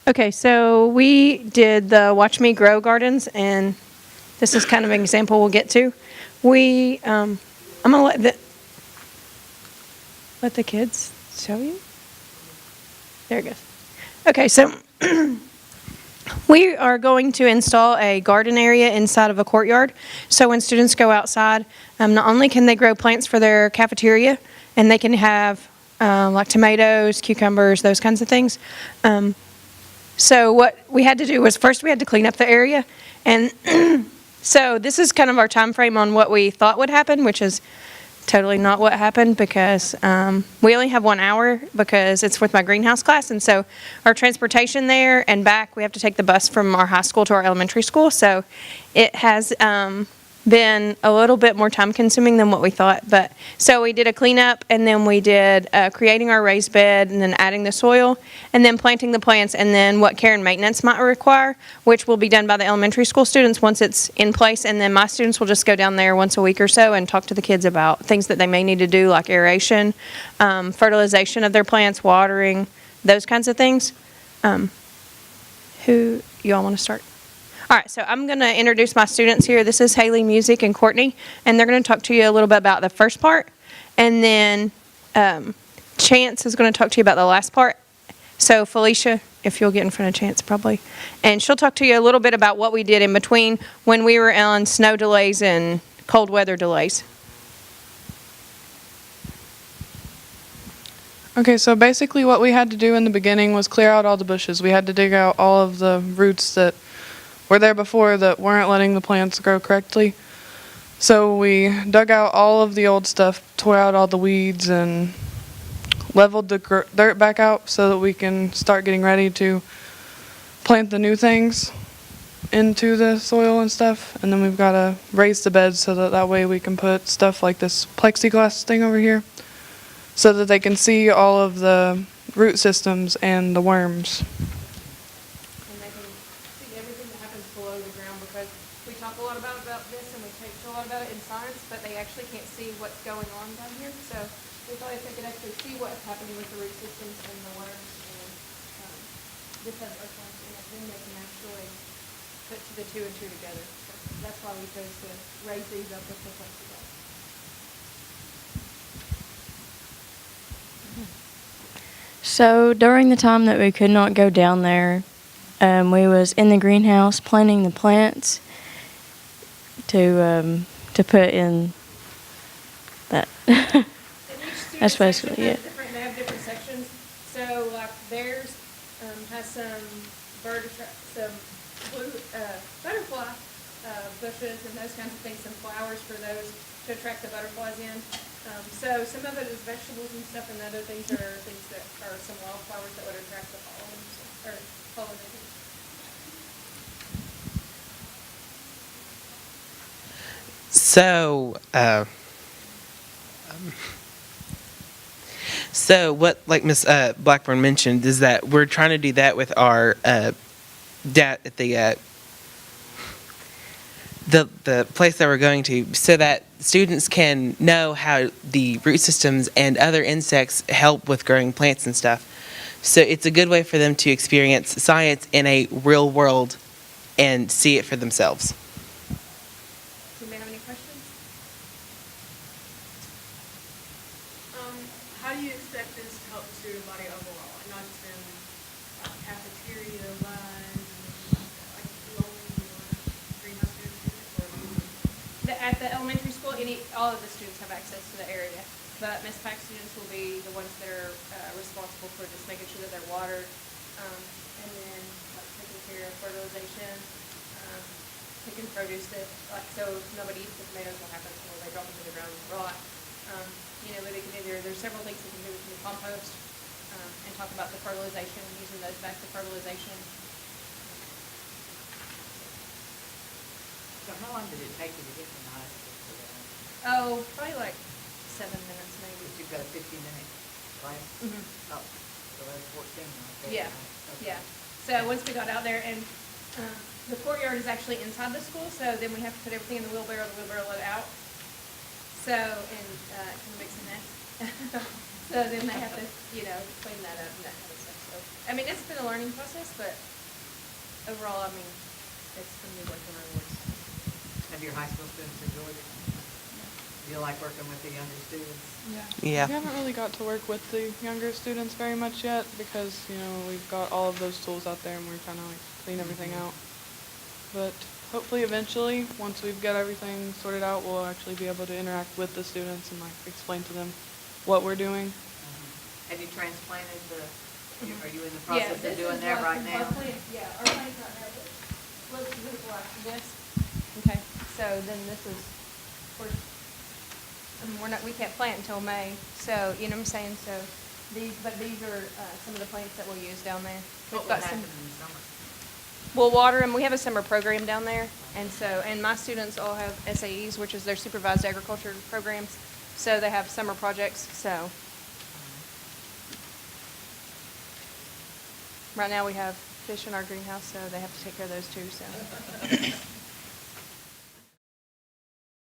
Okay, so we did the Watch Me Grow gardens, and this is kind of an example we'll get to. I'm gonna let the kids show you. There it goes. Okay, so we are going to install a garden area inside of a courtyard. So when students go outside, not only can they grow plants for their cafeteria, and they can have like tomatoes, cucumbers, those kinds of things. So what we had to do was first we had to clean up the area, and so this is kind of our time frame on what we thought would happen, which is totally not what happened because we only have 1 hour because it's with my greenhouse class, and so our transportation there and back, we have to take the bus from our high school to our elementary school, so it has been a little bit more time consuming than what we thought. But so we did a cleanup, and then we did creating our raised bed, and then adding the soil, and then planting the plants, and then what care and maintenance might require, which will be done by the elementary school students once it's in place. And then my students will just go down there once a week or so and talk to the kids about things that they may need to do, like aeration, fertilization of their plants, watering, those kinds of things. Who you all want to start? All right, so I'm going to introduce my students here. This is Haley, Music, and Courtney, and they're going to talk to you a little bit about the first part, and then Chance is going to talk to you about the last part. So Felicia, if you'll get in front of Chance probably, and she'll talk to you a little bit about what we did in between when we were on snow delays and cold weather delays. Okay, so basically what we had to do in the beginning was clear out all the bushes. We had to dig out all of the roots that were there before that weren't letting the plants grow correctly. So we dug out all of the old stuff, tore out all the weeds, and leveled the dirt back out so that we can start getting ready to plant the new things into the soil and stuff. And then we've got to raise the beds so that way we can put stuff like this plexiglass thing over here so that they can see all of the root systems and the worms. Below the ground, because we talk a lot about this and we teach a lot about it in science, but they actually can't see what's going on down here. So we thought if they could actually see what's happening with the root systems and the worms and this has earthworms in it, then they can actually put the two and two together. So that's why we chose to raise these up with the plexiglass. So during the time that we could not go down there, we was in the greenhouse planting the plants to put in that. That's basically it. They have different sections. So like theirs has some blue butterfly bushes and those kinds of things, some flowers for those to attract the butterflies in. So some of it is vegetables and stuff, and other things are things that are some wildflowers that would attract the pollinators. So what, like Miss Blackburn mentioned, is that we're trying to do that with our the place that we're going to, so that students can know how the root systems and other insects help with growing plants and stuff. So it's a good way for them to experience science in a real world and see it for themselves. Do you have any questions? How do you expect this to help the student body overall, and not just in cafeteria lines, like only greenhouse students, or At the elementary school, all of the students have access to the area, but Miss Pack students will be the ones that are responsible for just making sure that they're watered, and then like taking care of fertilization, picking produce that, like, so if nobody eats the tomatoes, what happens when they drop them to the ground and rot? But they can there's several things they can do with the compost, and talk about the fertilization, using those back to fertilization. So how long did it take you to get from the high school to that? Oh, probably like 7 minutes maybe. You've got a 15-minute class? Mm-hmm. Oh, so that's 14 right there. Yeah, Okay. yeah. So once we got out there, and the courtyard is actually inside the school, so then we have to put everything in the wheelbarrow let out. So, and it kind of makes a mess. So then they have to, clean that up and that kind of stuff. So So, I mean, it's been a learning process, but overall, I mean, it's been good working on rewards. Have your high school students enjoyed it? You like working with the younger students? Yeah. We haven't really got to work with the younger students very much yet because, we've got all of those tools out there and we're trying to like clean everything out. But hopefully eventually, once we've got everything sorted out, we'll actually be able to interact with the students and like explain to them what we're doing. Have you transplanted are you in the process of doing that right now? Our plants right now, looks like this. Okay, so then this is, of course, we can't plant until May, so, you know what I'm saying? So these are some of the plants that we'll use down there. What We've will got happen some. in the summer? We'll water them. We have a summer program down there, and my students all have SAEs, which is their supervised agriculture programs. So they have summer projects. So right now we have fish in our greenhouse, so they have to take care of those too. So